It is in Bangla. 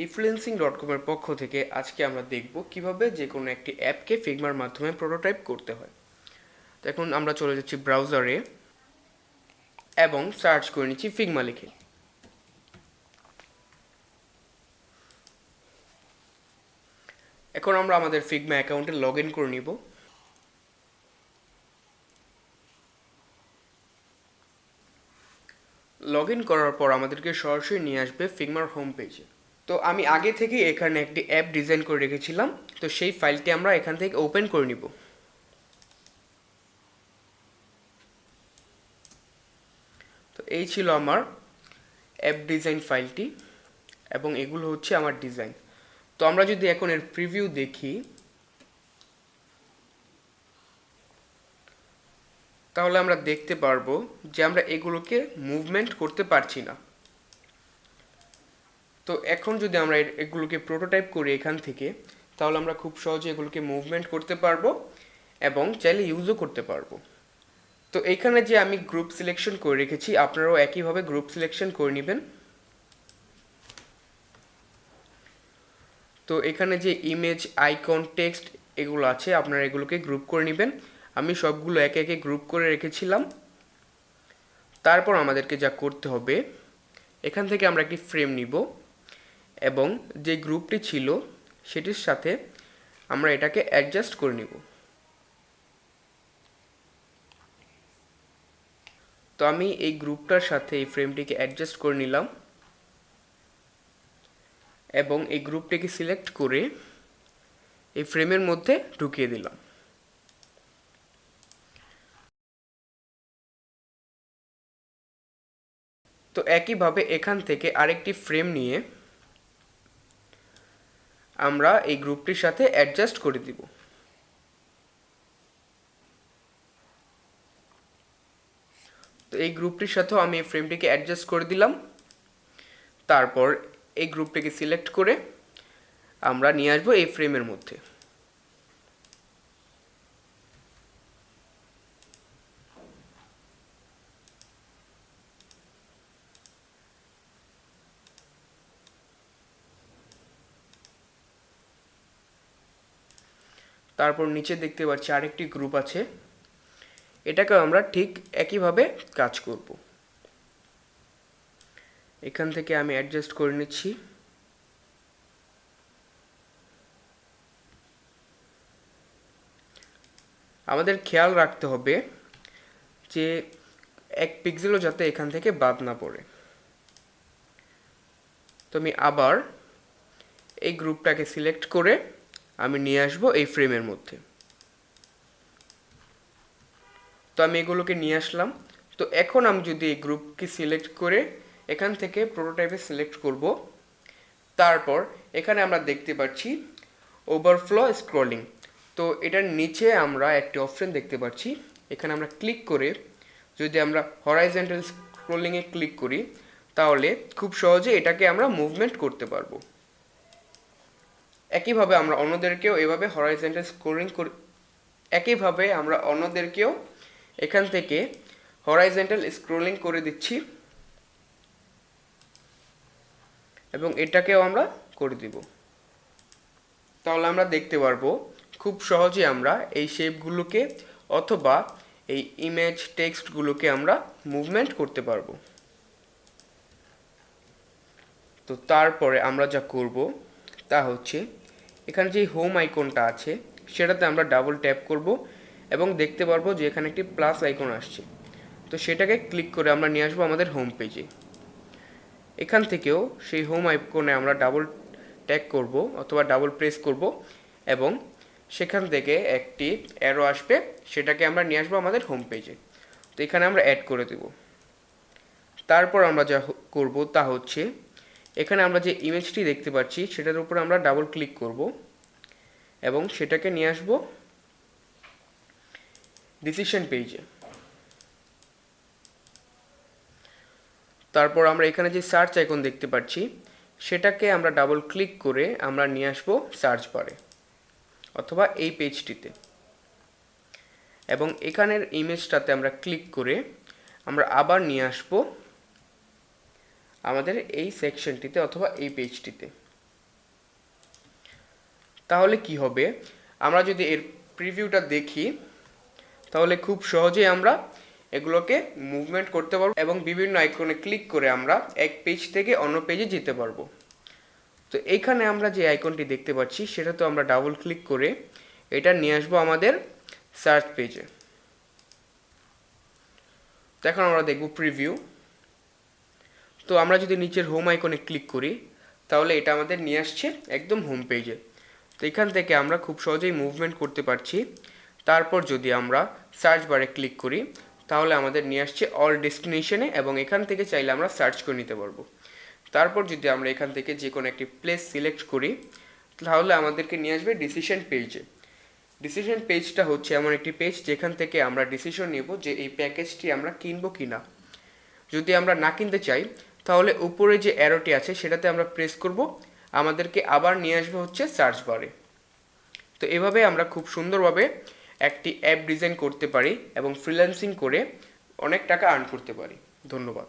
e-freelancing.com এর পক্ষ থেকে আজকে আমরা দেখব কিভাবে যে কোনো একটি অ্যাপকে ফিগমার মাধ্যমে প্রোটোটাইপ করতে হয়। তো এখন আমরা চলে যাচ্ছি ব্রাউজারে এবং সার্চ করে নিচ্ছি ফিগমা লিখে। এখন আমরা আমাদের ফিগমা অ্যাকাউন্টে লগ ইন করে নিব। লগ ইন করার পর আমাদেরকে সরাসরি নিয়ে আসবে ফিগমার হোম পেজে। তো আমি আগে থেকে এখানে একটি অ্যাপ ডিজাইন করে রেখেছিলাম, তো সেই ফাইলটি আমরা এখান থেকে ওপেন করে নিব। তো এই ছিল আমার অ্যাপ ডিজাইন ফাইলটি এবং এগুলো হচ্ছে আমার ডিজাইন। তো আমরা যদি এখন এর প্রিভিউ দেখি তাহলে আমরা দেখতে পারবো যে আমরা এগুলোকে মুভমেন্ট করতে পারছি না। তো এখন যদি আমরা এগুলোকে প্রোটোটাইপ করি এখান থেকে, তাহলে আমরা খুব সহজে এগুলোকে মুভমেন্ট করতে পারবো এবং চাইলে ইউজও করতে পারবো। তো এইখানে যে আমি গ্রুপ সিলেকশন করে রেখেছি, আপনারাও একইভাবে গ্রুপ সিলেকশন করে নেবেন। তো এখানে যে ইমেজ, আইকন, টেক্সট এগুলো আছে, আপনারা এগুলোকে গ্রুপ করে নেবেন। আমি সবগুলো একে একে গ্রুপ করে রেখেছিলাম। তারপর আমাদেরকে যা করতে হবে, এখান থেকে আমরা একটি ফ্রেম নিব এবং যে গ্রুপটি ছিল সেটির সাথে আমরা এটাকে অ্যাডজাস্ট করে নিব। তো আমি এই গ্রুপটার সাথে এই ফ্রেমটিকে অ্যাডজাস্ট করে নিলাম এবং এই গ্রুপটিকে সিলেক্ট করে এই ফ্রেমের মধ্যে ঢুকিয়ে দিলাম। তো একইভাবে এখান থেকে আরেকটি ফ্রেম নিয়ে আমরা এই গ্রুপটির সাথে অ্যাডজাস্ট করে দিব। তো এই গ্রুপটির সাথেও আমি এই ফ্রেমটিকে অ্যাডজাস্ট করে দিলাম। তারপর এই গ্রুপটিকে সিলেক্ট করে আমরা নিয়ে আসবো এই ফ্রেমের মধ্যে। তারপর নিচে দেখতে পাচ্ছি আরেকটি গ্রুপ আছে, এটাকেও আমরা ঠিক একইভাবে কাজ করব। এখান থেকে আমি অ্যাডজাস্ট করে নিচ্ছি। আমাদের খেয়াল রাখতে হবে যে এক পিক্সেলও যাতে এখান থেকে বাদ না পড়ে। তো আমি আবার এই গ্রুপটাকে সিলেক্ট করে আমি নিয়ে আসব এই ফ্রেমের মধ্যে। তো আমি এগুলোকে নিয়ে আসলাম। তো এখন আমি যদি এই গ্রুপকে সিলেক্ট করে এখান থেকে প্রোটোটাইপে সিলেক্ট করব, তারপর এখানে আমরা দেখতে পাচ্ছি ওভারফ্লো স্ক্রলিং। তো এটার নিচে আমরা একটি অপশন দেখতে পাচ্ছি, এখানে আমরা ক্লিক করে যদি আমরা হরাইজন্টাল স্ক্রলিংয়ে ক্লিক করি তাহলে খুব সহজে এটাকে আমরা মুভমেন্ট করতে পারবো। একইভাবে আমরা অন্যদেরকেও এভাবে হরাইজন্টাল স্ক্রলিং করে এখান থেকে হরাইজন্টাল স্ক্রলিং করে দিচ্ছি এবং এটাকেও আমরা করে দিব। তাহলে আমরা দেখতে পারবো খুব সহজে আমরা এই শেপগুলোকে অথবা এই ইমেজ, টেক্সটগুলোকে আমরা মুভমেন্ট করতে পারবো। তো তারপরে আমরা যা করব তা হচ্ছে এখানে যে হোম আইকনটা আছে সেটাতে আমরা ডাবল ট্যাপ করব এবং দেখতে পারবো যে এখানে একটি প্লাস আইকন আসছে। তো সেটাকে ক্লিক করে আমরা নিয়ে আসবো আমাদের হোম পেজে। এখান থেকেও সেই হোম আইকনে আমরা ডাবল ট্যাপ করব অথবা ডাবল প্রেস করব এবং সেখান থেকে একটি অ্যারো আসবে, সেটাকে আমরা নিয়ে আসবো আমাদের হোম পেজে। তো এখানে আমরা অ্যাড করে দেব। তারপর আমরা যা করব তা হচ্ছে এখানে আমরা যে ইমেজটি দেখতে পাচ্ছি সেটার উপর আমরা ডাবল ক্লিক করব এবং সেটাকে নিয়ে আসব ডিসিশন পেজে। তারপর আমরা এখানে যে সার্চ আইকন দেখতে পাচ্ছি সেটাকে আমরা ডাবল ক্লিক করে আমরা নিয়ে আসব সার্চ বারে অথবা এই পেজটিতে এবং এখানের ইমেজটাতে আমরা ক্লিক করে আমরা আবার নিয়ে আসব আমাদের এই সেকশনটিতে অথবা এই পেজটিতে। তাহলে কি হবে, আমরা যদি এর প্রিভিউটা দেখি তাহলে খুব সহজেই আমরা এগুলোকে মুভমেন্ট করতে পারবো এবং বিভিন্ন আইকনে ক্লিক করে আমরা এক পেজ থেকে অন্য পেজে যেতে পারবো। তো এইখানে আমরা যে আইকনটি দেখতে পাচ্ছি সেটা তো আমরা ডাবল ক্লিক করে এটা নিয়ে আসবো আমাদের সার্চ পেজে। তো এখন আমরা দেখব প্রিভিউ। তো আমরা যদি নিচের হোম আইকনে ক্লিক করি তাহলে এটা আমাদের নিয়ে আসছে একদম হোম পেজে। তো এখান থেকে আমরা খুব সহজেই মুভমেন্ট করতে পারছি। তারপর যদি আমরা সার্চ বারে ক্লিক করি তাহলে আমাদের নিয়ে আসছে অল ডেস্টিনেশনে এবং এখান থেকে চাইলে আমরা সার্চ করে নিতে পারবো। তারপর যদি আমরা এখান থেকে যে কোনো একটি প্লেস সিলেক্ট করি তাহলে আমাদেরকে নিয়ে আসবে ডিসিশন পেজে। ডিসিশন পেজটা হচ্ছে এমন একটি পেজ যেখান থেকে আমরা ডিসিশন নেব যে এই প্যাকেজটি আমরা কিনবো কি না। যদি আমরা না কিনতে চাই তাহলে উপরে যে অ্যারোটি আছে সেটাতে আমরা প্রেস করব, আমাদেরকে আবার নিয়ে আসবে হচ্ছে সার্চ বারে। তো এভাবে আমরা খুব সুন্দরভাবে একটি অ্যাপ ডিজাইন করতে পারি এবং ফ্রিল্যান্সিং করে অনেক টাকা আর্ন করতে পারি। ধন্যবাদ।